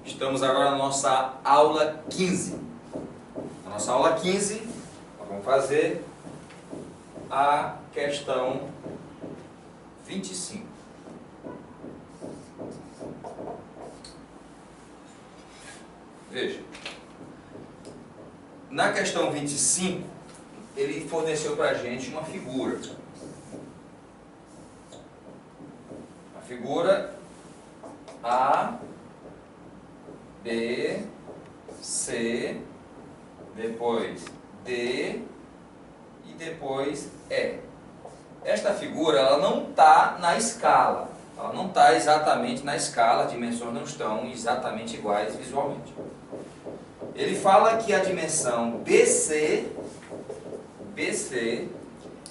Estamos agora na nossa aula 15. Na nossa aula 15, nós vamos fazer a questão 25. Veja, na questão 25, ele forneceu para a gente uma figura. A figura A, B, C, depois D e depois E. Esta figura ela não está na escala, ela não está exatamente na escala, as dimensões não estão exatamente iguais visualmente. Ele fala que a dimensão BC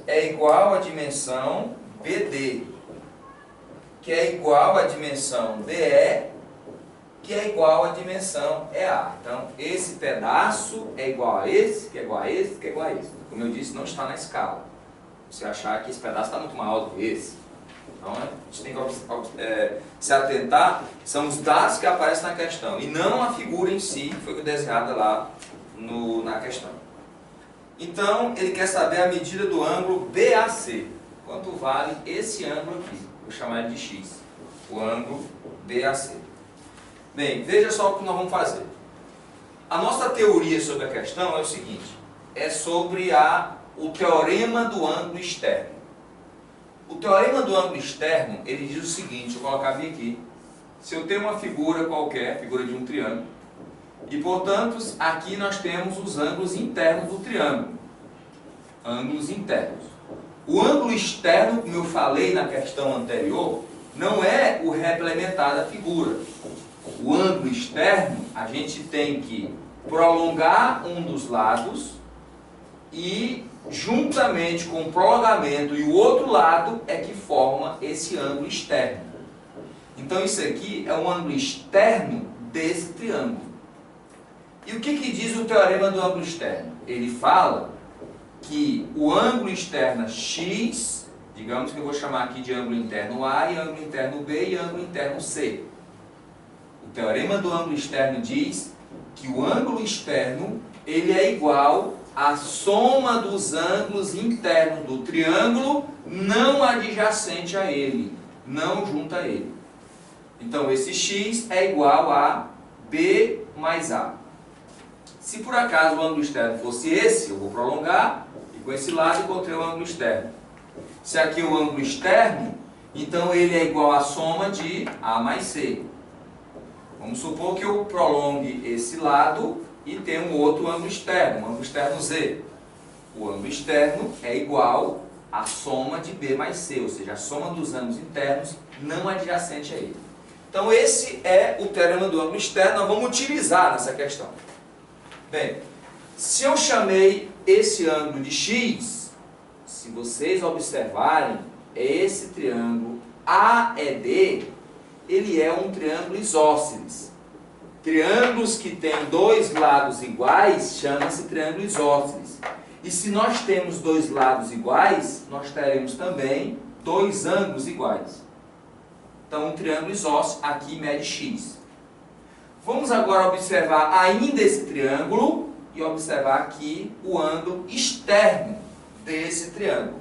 é igual à dimensão BD, que é igual à dimensão DE, que é igual à dimensão EA. Então, esse pedaço é igual a esse, que é igual a esse, que é igual a esse. Como eu disse, não está na escala. Você achar que esse pedaço está muito maior do que esse. Então, a gente tem que se atentar, são os dados que aparecem na questão, e não a figura em si, que foi desenhada lá na questão. Então, ele quer saber a medida do ângulo BAC. Quanto vale esse ângulo aqui? Vou chamar ele de X. O ângulo BAC. Bem, veja só o que nós vamos fazer. A nossa teoria sobre a questão é o seguinte. É sobre o teorema do ângulo externo. O teorema do ângulo externo, ele diz o seguinte, eu vou colocar bem aqui. Se eu tenho uma figura qualquer, figura de um triângulo, e portanto, aqui nós temos os ângulos internos do triângulo. Ângulos internos. O ângulo externo, como eu falei na questão anterior, não é o replementar da figura. O ângulo externo, a gente tem que prolongar um dos lados e, juntamente com o prolongamento e o outro lado, é que forma esse ângulo externo. Então, isso aqui é um ângulo externo desse triângulo. E o que diz o teorema do ângulo externo? Ele fala que o ângulo externo X, digamos que eu vou chamar aqui de ângulo interno A, e ângulo interno B e ângulo interno C. O teorema do ângulo externo diz que o ângulo externo ele é igual à soma dos ângulos internos do triângulo não adjacente a ele, não junto a ele. Então, esse X é igual a B mais A. Se por acaso o ângulo externo fosse esse, eu vou prolongar, e com esse lado encontrei o ângulo externo. Se aqui é o ângulo externo, então ele é igual à soma de A mais C. Vamos supor que eu prolongue esse lado e tenha um outro ângulo externo, um ângulo externo Z. O ângulo externo é igual à soma de B mais C, ou seja, a soma dos ângulos internos não adjacente a ele. Então esse é o teorema do ângulo externo, nós vamos utilizar nessa questão. Bem, se eu chamei esse ângulo de X, se vocês observarem, esse triângulo AED, ele é um triângulo isósceles. Triângulos que têm dois lados iguais, chama-se triângulo isósceles. E se nós temos dois lados iguais, nós teremos também dois ângulos iguais. Então, um triângulo isósceles aqui mede X. Vamos agora observar ainda esse triângulo e observar aqui o ângulo externo desse triângulo.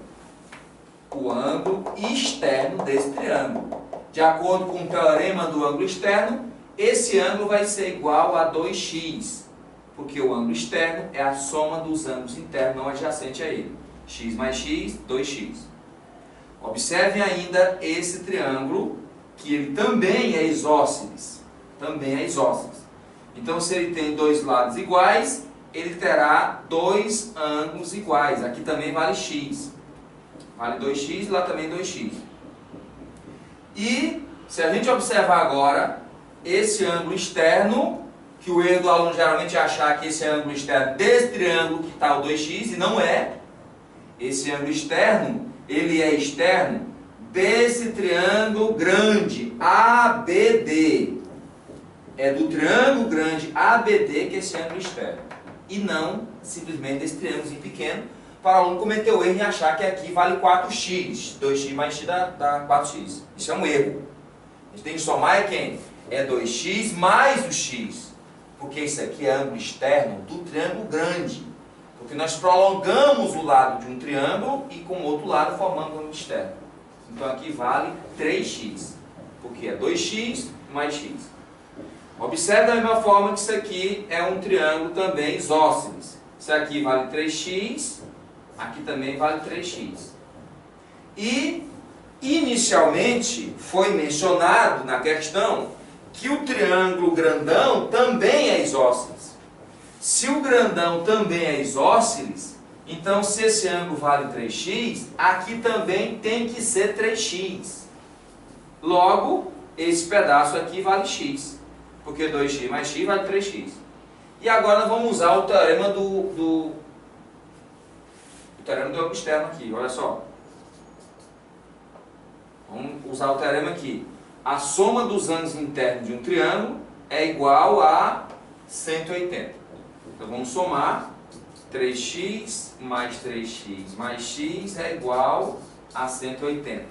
O ângulo externo desse triângulo. De acordo com o teorema do ângulo externo, esse ângulo vai ser igual a 2x, porque o ângulo externo é a soma dos ângulos internos não adjacentes a ele. X mais x, 2x. Observem ainda esse triângulo, que ele também é isósceles. Também é isósceles. Então, se ele tem dois lados iguais, ele terá dois ângulos iguais. Aqui também vale x. Vale 2x e lá também 2x. E, se a gente observar agora, esse ângulo externo, que o erro do aluno geralmente é achar que esse ângulo externo desse triângulo que está o 2x, e não é. Esse ângulo externo, ele é externo desse triângulo grande, ABD. É do triângulo grande ABD que é esse ângulo externo. E não simplesmente desse triângulozinho pequeno, para o aluno cometer o erro em achar que aqui vale 4x. 2x mais x dá 4x. Isso é um erro. A gente tem que somar é quem? é 2x mais o x, porque isso aqui é ângulo externo do triângulo grande, porque nós prolongamos o lado de um triângulo e com o outro lado formamos um ângulo externo. Então aqui vale 3x, porque é 2x mais x. Observe da mesma forma que isso aqui é um triângulo também isósceles. Isso aqui vale 3x, aqui também vale 3x. E inicialmente foi mencionado na questão que o triângulo grandão também é isósceles. Se o grandão também é isósceles, então se esse ângulo vale 3x, aqui também tem que ser 3x. Logo, esse pedaço aqui vale x, porque 2x mais x vale 3x. E agora nós vamos usar o teorema do ângulo externo aqui, olha só. Vamos usar o teorema aqui. A soma dos ângulos internos de um triângulo é igual a 180. Então vamos somar. 3x mais 3x mais x é igual a 180.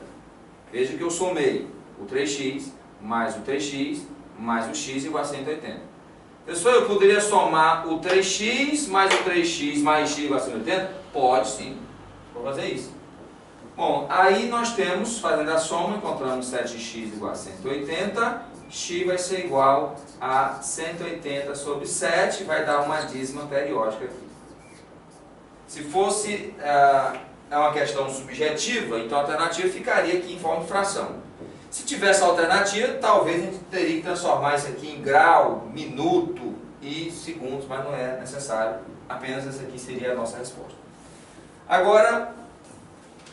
Veja que eu somei o 3x mais o 3x mais o x igual a 180. Pessoal, eu poderia somar o 3x mais o 3x mais x igual a 180? Pode sim, vou fazer isso. Bom, aí nós temos, fazendo a soma, encontramos 7x igual a 180, x vai ser igual a 180 sobre 7, vai dar uma dízima periódica aqui. Se fosse uma questão subjetiva, então a alternativa ficaria aqui em forma de fração. Se tivesse alternativa, talvez a gente teria que transformar isso aqui em grau, minuto e segundos, mas não é necessário, apenas essa aqui seria a nossa resposta. Agora,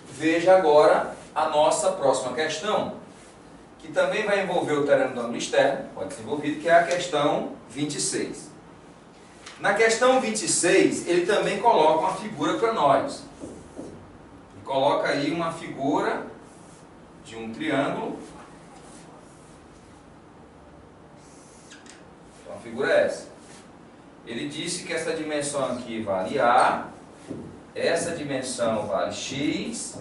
veja agora a nossa próxima questão, que também vai envolver o teorema do ângulo externo, pode ser envolvido, que é a questão 26. Na questão 26, ele também coloca uma figura para nós. Ele coloca aí uma figura de um triângulo. Então a figura é essa. Ele disse que essa dimensão aqui vale A, essa dimensão vale X,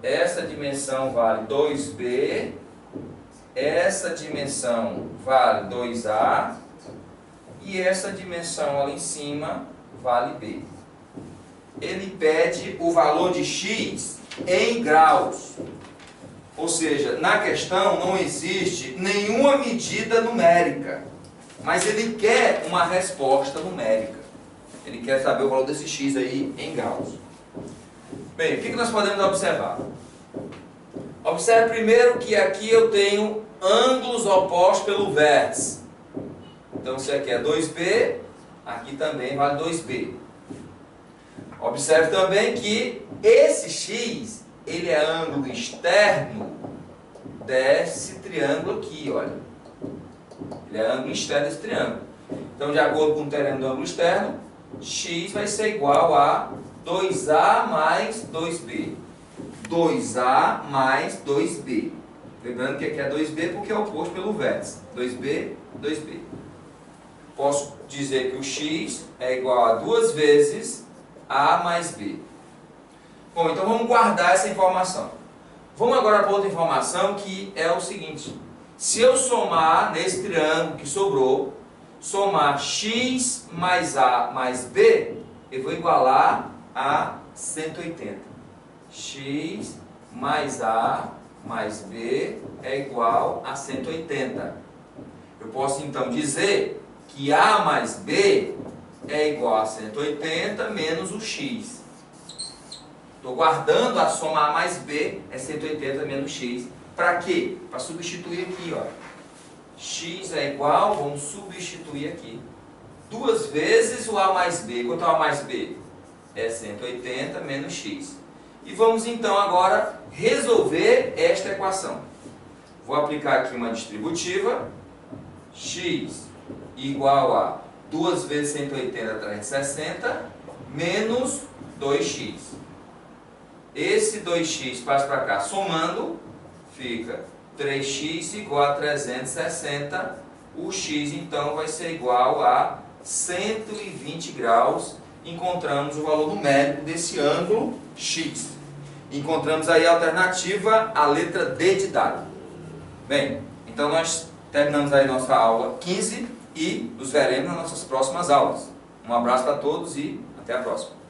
essa dimensão vale 2B, essa dimensão vale 2A e essa dimensão ali em cima vale B. Ele pede o valor de X em graus. Ou seja, na questão não existe nenhuma medida numérica, mas ele quer uma resposta numérica. Ele quer saber o valor desse X aí em graus. Bem, o que nós podemos observar? Observe primeiro que aqui eu tenho ângulos opostos pelo vértice. Então, se aqui é 2B, aqui também vale 2B. Observe também que esse X, ele é ângulo externo desse triângulo aqui, olha. Ele é ângulo externo desse triângulo. Então, de acordo com o teorema do ângulo externo, X vai ser igual a 2A mais 2B. 2A mais 2B. Lembrando que aqui é 2B porque é oposto pelo vértice. 2B, 2B. Posso dizer que o X é igual a 2 vezes A mais B. Bom, então vamos guardar essa informação. Vamos agora para outra informação que é o seguinte. Se eu somar nesse triângulo que sobrou, somar X mais A mais B, eu vou igualar a 180. X mais A mais B é igual a 180. Eu posso então dizer que A mais B é igual a 180 menos o X. Estou guardando a soma A mais B é 180 menos X. Para quê? Para substituir aqui, ó. X é igual, vamos substituir aqui. 2 vezes o A mais B. Quanto é o A mais B? É 180 menos X. E vamos então agora resolver esta equação. Vou aplicar aqui uma distributiva. X igual a 2 vezes 180 360 menos 2x. Esse 2x passa para cá somando, fica 3x igual a 360. O x então vai ser igual a 120 graus. Encontramos o valor numérico desse ângulo x. Encontramos aí a alternativa, a letra D de dado. Bem, então nós terminamos aí nossa aula 15 e nos veremos nas nossas próximas aulas. Um abraço para todos e até a próxima.